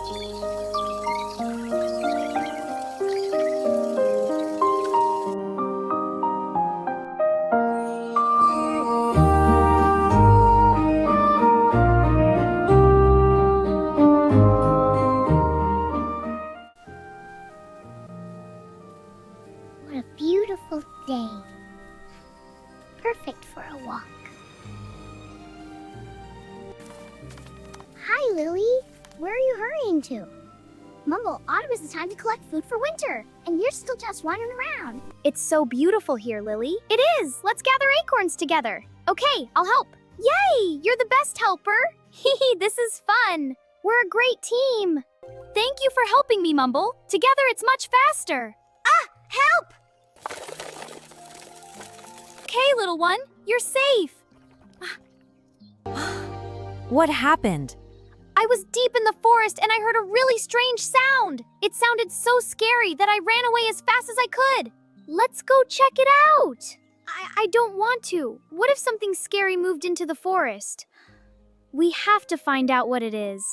What a beautiful day. Perfect for a walk. Hi, Lily. Where are you hurrying to? Mumble, autumn is the time to collect food for winter, and you're still just wandering around. It's so beautiful here, Lily. It is! Let's gather acorns together. Okay, I'll help. Yay! You're the best helper! Hee, this is fun. We're a great team. Thank you for helping me, Mumble. Together it's much faster. Ah! Help! Okay, little one. You're safe. What happened? I was deep in the forest and I heard a really strange sound. It sounded so scary that I ran away as fast as I could. Let's go check it out. I don't want to. What if something scary moved into the forest? We have to find out what it is.